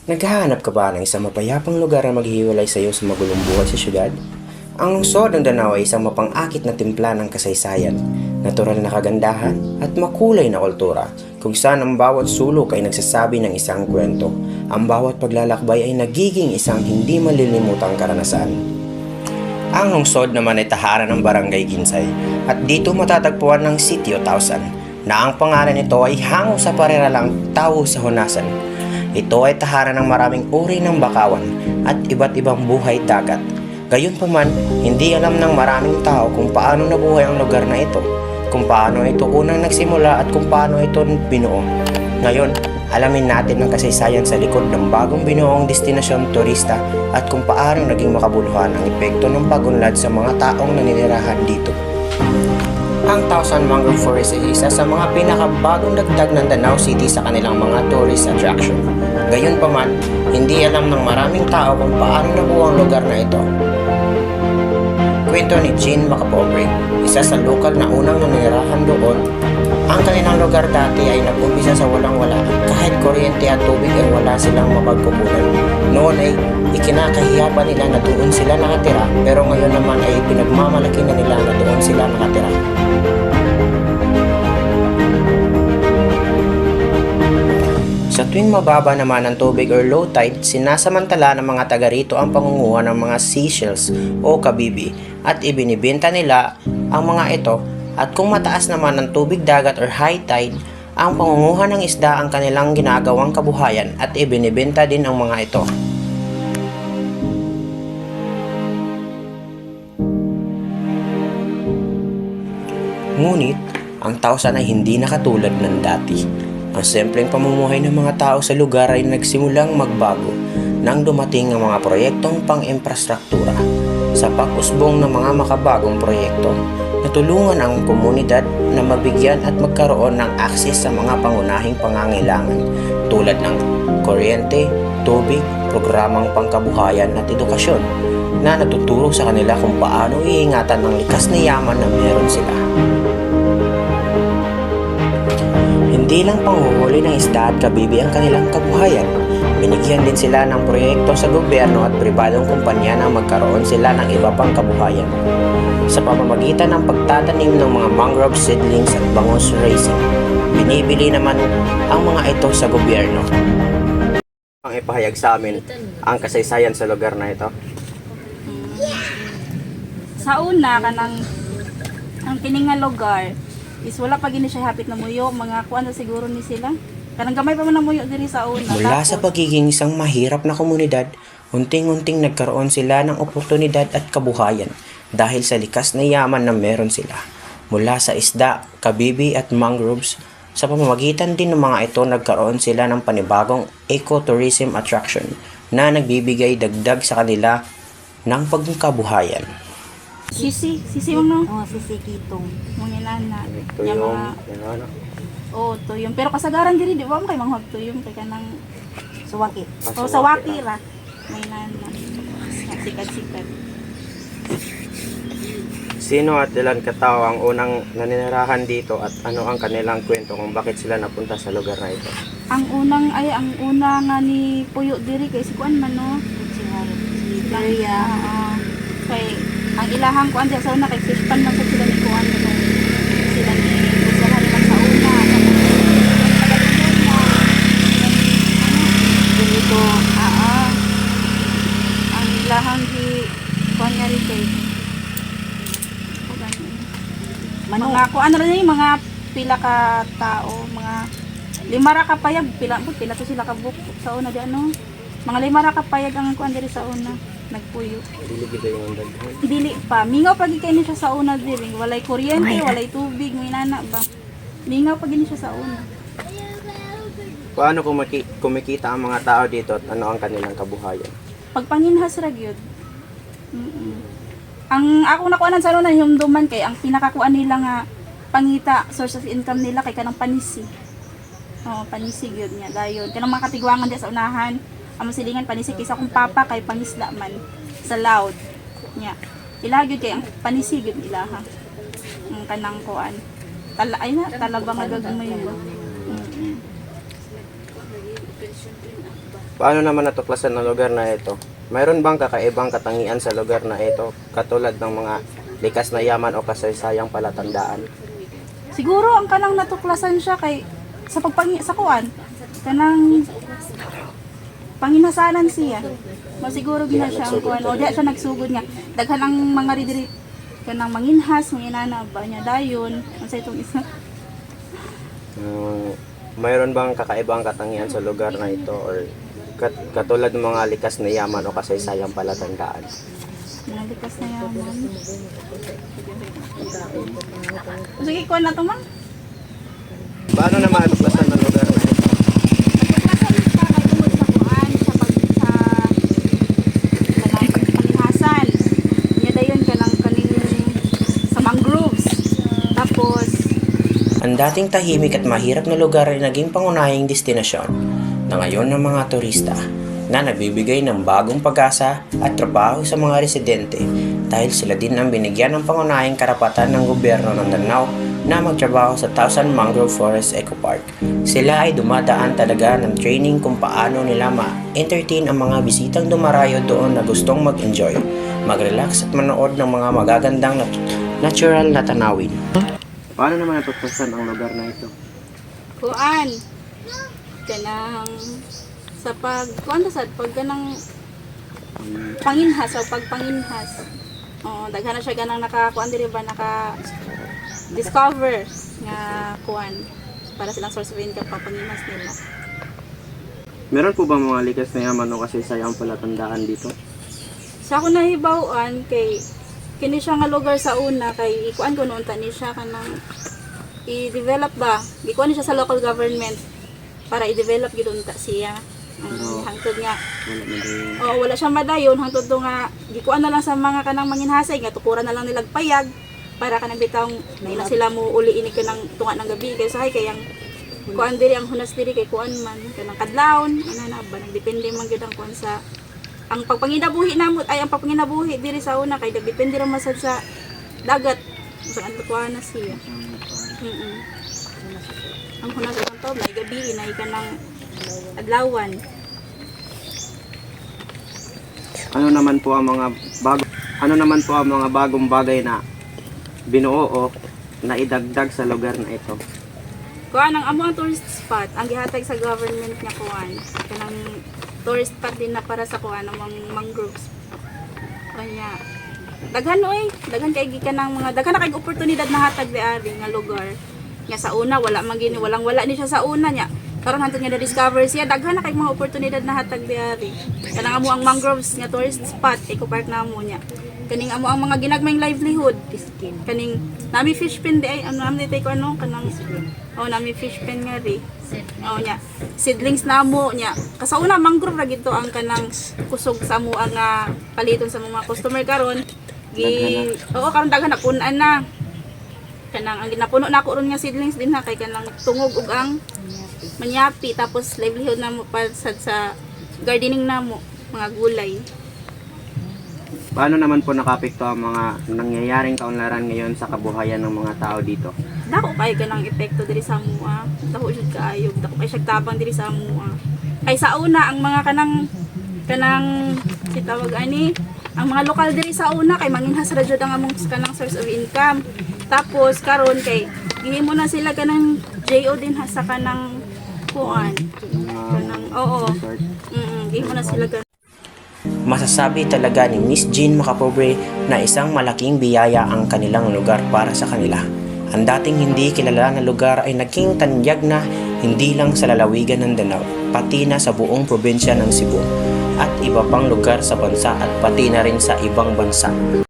Naghahanap ka ba ng isang mapayapang lugar na maghihiwalay sa iyo sa magulong buhay sa syudad? Ang lungsod ng Danao ay isang mapang-akit na timpla ng kasaysayan, natural na kagandahan at makulay na kultura kung saan ang bawat sulok ay nagsasabi ng isang kwento. Ang bawat paglalakbay ay nagiging isang hindi malilimutang karanasan. Ang lungsod naman ay tahanan ng Barangay Ginsay at dito matatagpuan ng Sitio Tausan na ang pangalan nito ay hango sa pareralang tao sa Honasan. Ito ay tahanan ng maraming uri ng bakawan at iba't ibang buhay dagat. Gayunpaman, hindi alam ng maraming tao kung paano nabuhay ang lugar na ito, kung paano ito unang nagsimula at kung paano ito binuo. Ngayon, alamin natin ang kasaysayan sa likod ng bagong binuong destinasyon turista at kung paano naging makabuluhan ang epekto ng pagunlad sa mga taong naninirahan dito. Ang Tausan Mangrove Forest ay isa sa mga pinakabagong dagdag ng Danao City sa kanilang mga tourist attraction. Gayunpaman, hindi alam ng maraming tao kung paano nabuo ang lugar na ito. Kwento ni Jean Macapobre, isa sa lokal na unang naninirahan doon. Ang kanilang lugar dati ay nag-umpisa sa walang-wala, kahit kuryente at tubig ay wala silang mapagkukunan. Noon ay ikinakahiya pa nila na doon sila nakatira, pero ngayon naman ay pinagmamalaki na nila na doon sila nakatira. Sa tuwing mababa naman ang tubig or low tide, sinasamantala ng mga taga rito ang pangunguha ng mga seashells o kabibi at ibinibenta nila ang mga ito, at kung mataas naman ang tubig dagat or high tide, ang pangunguha ng isda ang kanilang ginagawang kabuhayan at ibinibenta din ang mga ito. Ngunit, ang Tausan ay hindi nakatulad ng dati. Ang simpleng pamumuhay ng mga tao sa lugar ay nagsimulang magbago nang dumating ang mga proyektong pang-infrastruktura. Sa pag-usbong ng mga makabagong proyekto, natulungan ang komunidad na mabigyan at magkaroon ng akses sa mga pangunahing pangangailangan tulad ng kuryente, tubig, programang pangkabuhayan at edukasyon na natuturo sa kanila kung paano iingatan ang likas na yaman na meron sila. Hindi lang panghuhuli ng isda at kabibi ang kanilang kabuhayan, binigyan din sila ng proyekto sa gobyerno at pribadong kumpanya na magkaroon sila ng iba pang kabuhayan sa pamamagitan ng pagtatanim ng mga mangrove seedlings at bangus raising. Binibili naman ang mga ito sa gobyerno. Ang ipahayag sa amin ang kasaysayan sa lugar na ito. Sa una kanang ang kining lugar is wala pa gini siya hapit na muyo, mga kuan na siguro ni sila. Kanang gamay pa man na muyo diri sa una. Mula sa pagiging isang mahirap na komunidad, unting-unting nagkaroon sila ng oportunidad at kabuhayan dahil sa likas na yaman na meron sila. Mula sa isda, kabibi at mangroves, sa pamamagitan din ng mga ito nagkaroon sila ng panibagong ecotourism attraction na nagbibigay dagdag sa kanila ng pagkabuhayan. Sisi mo no? Oh, sisi kitong. Mga nana. Tuyong, Oh, tuyong. Pero kasagaran diri di ba mo kay manghag tuyong kay kanang Suwaki. oh, sa waki ra. May nana. Sikat-sikat. Sino at ilan katao ang unang naninirahan dito at ano ang kanilang kwento kung bakit sila napunta sa lugar na ito? Ang una nga ni Puyo diri kay si kuan man no. Si Maria. Kay ang ilahang kuan diya sa una kay fishpan lang po sila ni kuan no. Sila ni usahan lang sa una. Dito. Ang ilahang di kuan nga rin kay Manok. mga kuan na rin yung mga pila ka tao, mga lima ra ka payag, pila to sila ka book sa una di ano. Mga lima ra ka payag ang kuan diri sa una, nagpuyo. Dili gid yung daghan. Dili pa, mingaw pag ikay ni siya sa una diri, walay kuryente, walay tubig, may nana ba. Mingaw pag ni siya sa una. Paano kumikita ang mga tao dito at ano ang kanilang kabuhayan? Pagpanginhas ra gyud. Ang ako nakuanan sa una yung duman kay ang pinakakuan nila nga pangita source of income nila kay kanang panisi. Oh, panisi gyud niya dayon. Kanang mga katigwangan diya sa unahan, amo silingan panisi kaysa kung papa kay pangisla man sa loud nya. Ila gyud kay ang panisi gyud ilaha. Ang kanang kuan. Ay talabang nga gagmay yun. Paano naman natuklasan ng lugar na ito? Mayroon bang kakaibang katangian sa lugar na ito katulad ng mga likas na yaman o kasaysayang palatandaan? Siguro ang kanang natuklasan siya kay sa sa kuan kanang panginasanan siya. Masiguro gina siya ang kuan o diya siya nagsugod nga. Daghan ang mga ridiri kanang manginhas, manginana ba niya dayon. Unsa itong isa? Mayroon bang kakaibang katangian sa lugar na ito or katulad ng mga likas na yaman o kasaysayang palatandaan? Mga likas na yaman. Sige, kuan na to man. Paano naman natuklasan ng lugar na ito? Natuklasan siya kay tungod sa kuan sa pag sa kanang panginahasan. Nya dayon kanang kaning sa mangroves. Tapos Ang dating tahimik at mahirap na lugar ay naging pangunahing destinasyon na ngayon ng mga turista na nagbibigay ng bagong pag-asa at trabaho sa mga residente dahil sila din ang binigyan ng pangunahing karapatan ng gobyerno ng Danao na magtrabaho sa Tausan Mangrove Forest Eco Park. Sila ay dumadaan talaga ng training kung paano nila ma-entertain ang mga bisitang dumarayo doon na gustong mag-enjoy, mag-relax at manood ng mga magagandang natural na tanawin. Paano naman natuklasan ang lugar na ito? kuan kanang sa kuan ta sad pag kanang panginhas o pagpanginhas. Daghan na siya ganang nakakuan diri ba naka discover nga kuan para silang source of income papanginhas nila. Meron po ba mga likas na yaman o kasaysayang palatandaan dito? Sa ako nahibaw-an kay kini siya nga lugar sa una kay ikuan ko noon tani siya kanang i-develop ba ikuan siya sa local government para i-develop gid unta siya hangtod nga wala siya madayon hangtod do nga gikuan na lang sa mga kanang manginhasay nga tukuran na lang nilag payag para kanang bitawng na sila mo uli ini kanang tunga ng gabi kay sahay kay ang kuan diri ang hunas diri kay kuan man kanang kadlawon ana na ba nagdepende man gyud ang kuan sa ang pagpanginabuhi namo ay ang pagpanginabuhi diri sa una kay depende ra masad sa dagat sa antuan na siya. Ang hunas sa taw may gabi inay kanang adlawan. Ano naman po ang mga bagong bagay na binuo o naidagdag sa lugar na ito? Kuan ang amo ang tourist spot ang gihatag sa government niya kuan kanang tourist spot din na para sa kuan ang mangroves. Kanya daghan kay gikan ng mga daghan na kay oportunidad na hatag di ari nga lugar. Nga sa una wala man gini wala ni siya sa una niya. Karon hantod nga na-discover siya daghan na kay mga oportunidad na hatag di ari. Kanang amo ang mangroves nga tourist spot eco park namo niya. Kaning amo ang mga ginagmayng livelihood kaning nami fish pen di ay ano nami tay ko ano kanang nami fish pen nga ri nya seedlings namo nya kasauna mangrove ra gito ang kanang kusog sa amo ang paliton sa mga customer karon karon daghan na punan na kanang ang ginapuno nako ron nga seedlings din ha kay kanang tungog ug ang manyapi tapos livelihood namo pasad sa gardening namo mga gulay. Paano naman po nakapekto ang mga nangyayaring kaunlaran ngayon sa kabuhayan ng mga tao dito? Dako kay kanang epekto diri sa mua. Dako jud kaayo, dako kay siya tabang diri sa mua. Kay sa una ang mga kanang sitawag ani, ang mga lokal diri sa una kay manginhas ra jud ang among kanang source of income. Tapos karon kay gihimo na sila kanang JO din ha sa kanang kuan. Kanang gihimo na sila Masasabi talaga ni Miss Jean Macapobre na isang malaking biyaya ang kanilang lugar para sa kanila. Ang dating hindi kilala na lugar ay naging tanyag na hindi lang sa lalawigan ng Danao, pati na sa buong probinsya ng Cebu at iba pang lugar sa bansa at pati na rin sa ibang bansa.